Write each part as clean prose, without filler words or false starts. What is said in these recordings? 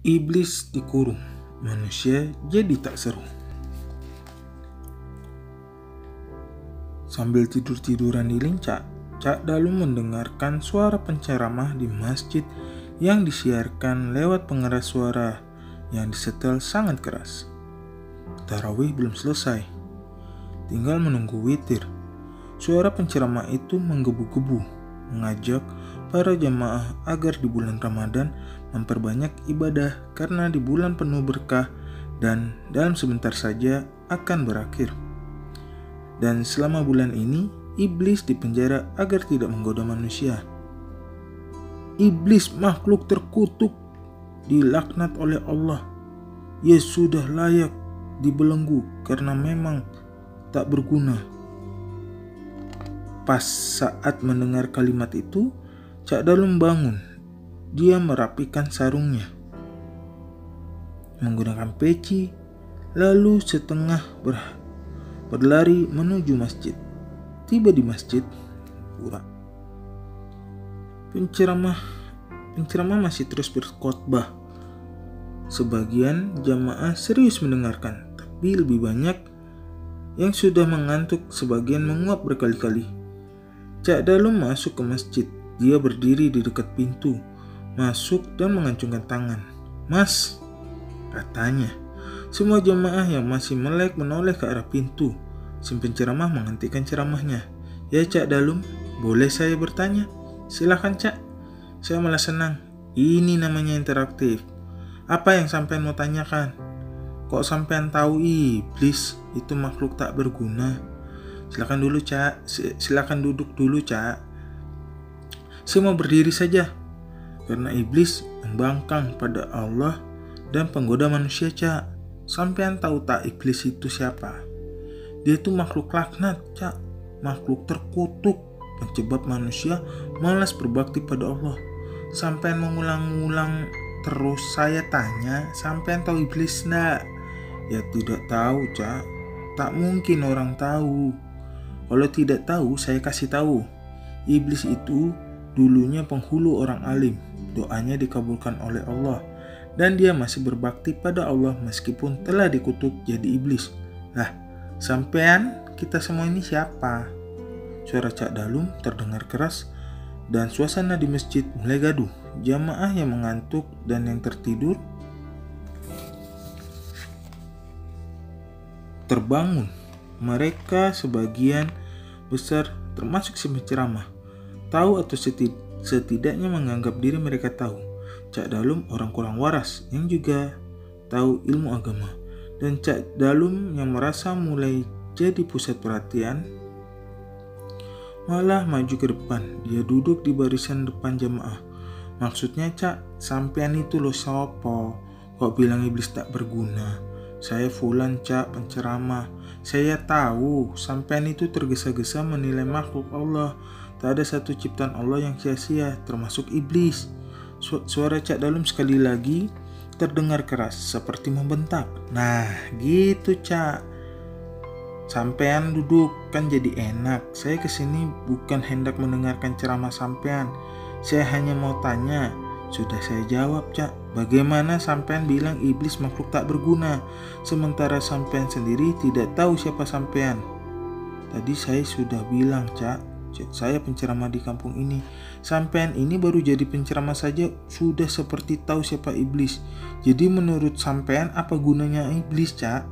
Iblis dikurung, manusia jadi tak seru. Sambil tidur-tiduran di lincah, Cak Dalu mendengarkan suara penceramah di masjid yang disiarkan lewat pengeras suara yang disetel sangat keras. Tarawih belum selesai, tinggal menunggu witir. Suara penceramah itu menggebu-gebu, mengajak para jamaah agar di bulan Ramadan memperbanyak ibadah karena di bulan penuh berkah dan dalam sebentar saja akan berakhir. Dan selama bulan ini, iblis dipenjara agar tidak menggoda manusia. Iblis makhluk terkutuk, dilaknat oleh Allah. Ia sudah layak dibelenggu karena memang tak berguna. Pas saat mendengar kalimat itu, Cak Dalu bangun. Dia merapikan sarungnya, menggunakan peci, lalu setengah berlari menuju masjid. Tiba di masjid, penceramah masih terus berkhotbah. Sebagian jamaah serius mendengarkan, tapi lebih banyak yang sudah mengantuk, sebagian menguap berkali-kali. Cak Dalu masuk ke masjid. Dia berdiri di dekat pintu, masuk dan mengacungkan tangan. "Mas," katanya. Semua jamaah yang masih melek menoleh ke arah pintu. Si penceramah menghentikan ceramahnya. "Ya Cak Dalu, boleh saya bertanya?" "Silakan Cak, saya malah senang. Ini namanya interaktif. Apa yang sampean mau tanyakan?" "Kok sampean tahu iblis itu makhluk tak berguna?" "Silakan dulu Cak, silakan duduk dulu Cak. Saya mau berdiri saja. Karena iblis membangkang pada Allah dan penggoda manusia Cak. Sampean tahu tak iblis itu siapa? Dia itu makhluk laknat Cak, makhluk terkutuk, penyebab manusia malas berbakti pada Allah. Sampean mengulang-ulang terus saya tanya, sampean tahu iblis enggak?" "Ya tidak tahu Cak, tak mungkin orang tahu." "Kalau tidak tahu saya kasih tahu. Iblis itu dulunya penghulu orang alim, doanya dikabulkan oleh Allah, dan dia masih berbakti pada Allah meskipun telah dikutuk jadi iblis." "Lah, sampean kita semua ini siapa?" Suara Cak Dalu terdengar keras dan suasana di masjid mulai gaduh. Jamaah yang mengantuk dan yang tertidur terbangun. Mereka sebagian besar termasuk si penceramah tahu atau setidaknya menganggap diri mereka tahu. Cak Dalu orang kurang waras yang juga tahu ilmu agama, dan Cak Dalu yang merasa mulai jadi pusat perhatian malah maju ke depan. Dia duduk di barisan depan jamaah. "Maksudnya Cak, sampean itu lo sopo? Kok bilang iblis tak berguna?" "Saya Fulan Cak, penceramah. Saya tahu sampean itu tergesa-gesa menilai makhluk Allah. Tak ada satu ciptaan Allah yang sia-sia, termasuk iblis." Suara Cak Dalu sekali lagi terdengar keras seperti membentak. "Nah gitu Cak, sampean duduk kan jadi enak. Saya kesini bukan hendak mendengarkan ceramah sampean. Saya hanya mau tanya." "Sudah saya jawab Cak. Bagaimana sampean bilang iblis makhluk tak berguna, sementara sampean sendiri tidak tahu siapa sampean?" "Tadi saya sudah bilang Cak, saya penceramah di kampung ini. Sampean ini baru jadi penceramah saja sudah seperti tahu siapa iblis. Jadi menurut sampean apa gunanya iblis Cak?"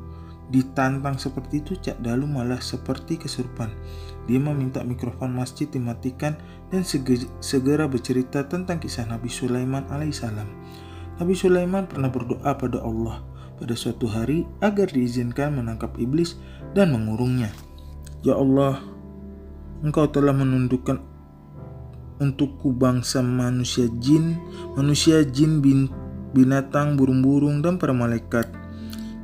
Ditantang seperti itu, Cak Dalu malah seperti kesurupan. Dia meminta mikrofon masjid dimatikan dan segera bercerita tentang kisah Nabi Sulaiman alaihissalam. Nabi Sulaiman pernah berdoa pada Allah pada suatu hari agar diizinkan menangkap iblis dan mengurungnya. "Ya Allah, Engkau telah menundukkan untukku bangsa manusia jin, binatang, burung-burung, dan para malaikat.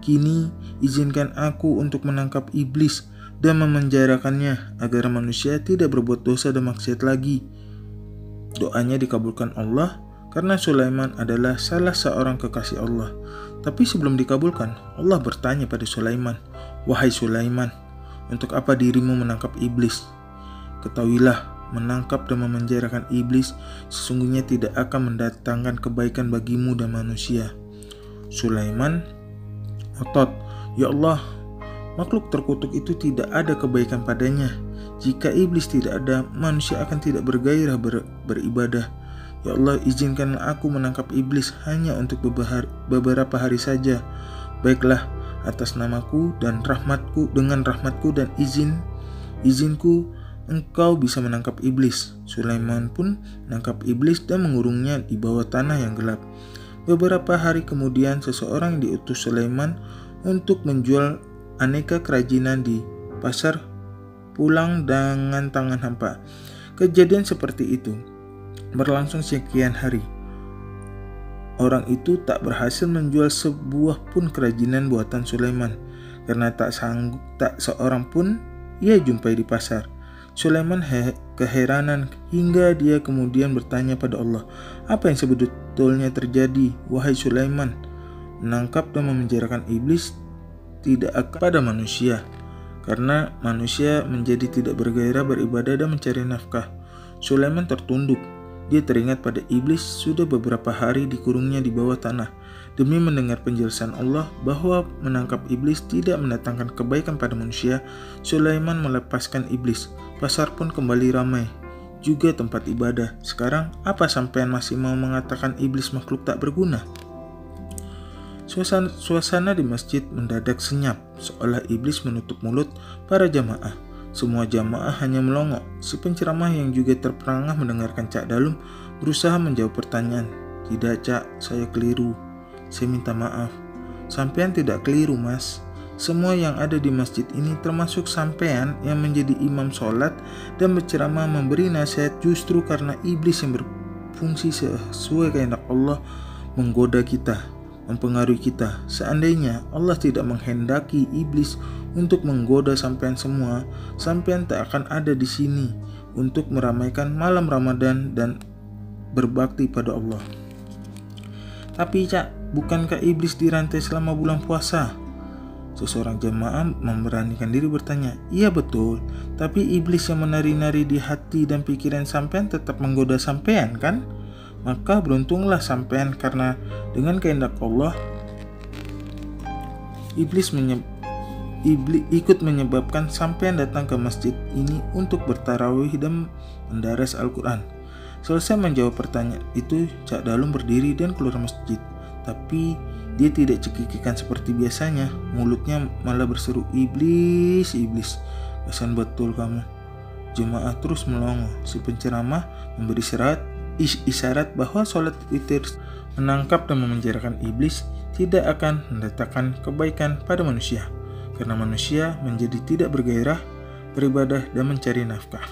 Kini izinkan aku untuk menangkap iblis dan memenjarakannya agar manusia tidak berbuat dosa dan maksiat lagi." Doanya dikabulkan Allah karena Sulaiman adalah salah seorang kekasih Allah. Tapi sebelum dikabulkan, Allah bertanya pada Sulaiman, "Wahai Sulaiman, untuk apa dirimu menangkap iblis? Ketahuilah, menangkap dan memenjarakan iblis sesungguhnya tidak akan mendatangkan kebaikan bagimu dan manusia. Sulaiman otot, "Ya Allah, makhluk terkutuk itu tidak ada kebaikan padanya. Jika iblis tidak ada, manusia akan tidak bergairah beribadah. Ya Allah, izinkanlah aku menangkap iblis hanya untuk beberapa hari saja. Baiklah, atas namaku dan rahmatku, dengan rahmatku dan izinku, engkau bisa menangkap iblis." Sulaiman pun menangkap iblis dan mengurungnya di bawah tanah yang gelap. Beberapa hari kemudian, seseorang diutus Sulaiman untuk menjual aneka kerajinan di pasar pulang dengan tangan hampa. Kejadian seperti itu berlangsung sekian hari. Orang itu tak berhasil menjual sebuah pun kerajinan buatan Sulaiman, karena tak seorang pun ia jumpai di pasar. Sulaiman keheranan hingga dia kemudian bertanya pada Allah, "Apa yang sebetulnya terjadi, wahai Sulaiman? Menangkap dan memenjarakan iblis tidak akan pada manusia, karena manusia menjadi tidak bergairah beribadah dan mencari nafkah." Sulaiman tertunduk. Dia teringat pada iblis sudah beberapa hari dikurungnya di bawah tanah. Demi mendengar penjelasan Allah bahwa menangkap iblis tidak mendatangkan kebaikan pada manusia, Sulaiman melepaskan iblis. Pasar pun kembali ramai, juga tempat ibadah. Sekarang, apa sampean masih mau mengatakan iblis makhluk tak berguna? Suasana di masjid mendadak senyap, seolah iblis menutup mulut para jamaah. Semua jamaah hanya melongok. Si penceramah yang juga terperangah mendengarkan Cak Dalum berusaha menjawab pertanyaan. "Tidak, Cak, saya keliru. Saya minta maaf." "Sampean tidak keliru, Mas. Semua yang ada di masjid ini termasuk sampean yang menjadi imam sholat dan berceramah memberi nasihat justru karena iblis yang berfungsi sesuai kehendak Allah menggoda kita, mempengaruhi kita. Seandainya Allah tidak menghendaki iblis untuk menggoda sampean semua, sampean tak akan ada di sini untuk meramaikan malam Ramadan dan berbakti pada Allah." "Tapi Cak, bukankah iblis dirantai selama bulan puasa?" Seseorang jemaah memberanikan diri bertanya. "Iya betul, tapi iblis yang menari-nari di hati dan pikiran sampean tetap menggoda sampean kan? Maka beruntunglah sampean karena dengan kehendak Allah, iblis ikut menyebabkan sampean datang ke masjid ini untuk bertarawih dan mendaras Al-Quran." Selesai menjawab pertanyaan itu, Cak Dalum berdiri dan keluar masjid. Tapi dia tidak cekikikan seperti biasanya. Mulutnya malah berseru, "Iblis, iblis, kesan betul kamu." Jemaah terus melongo. Si penceramah memberi isyarat bahwa sholat witir menangkap dan memenjarakan iblis tidak akan mendatangkan kebaikan pada manusia, karena manusia menjadi tidak bergairah beribadah dan mencari nafkah.